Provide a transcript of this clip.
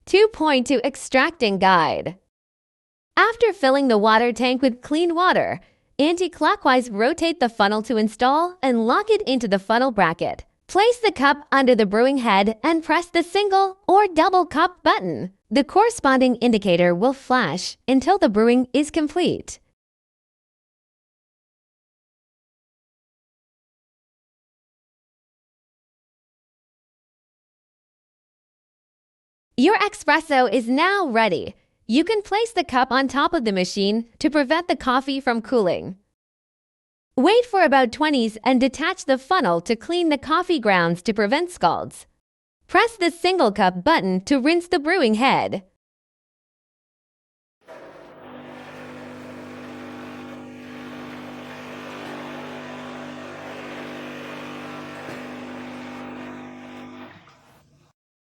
2.2 Extracting Guide. After filling the water tank with clean water, anti-clockwise rotate the funnel to install and lock it into the funnel bracket. Place the cup under the brewing head and press the single or double cup button. The corresponding indicator will flash until the brewing is complete. Your espresso is now ready. You can place the cup on top of the machine to prevent the coffee from cooling. Wait for about 20 and detach the funnel to clean the coffee grounds to prevent scalds. Press the single cup button to rinse the brewing head.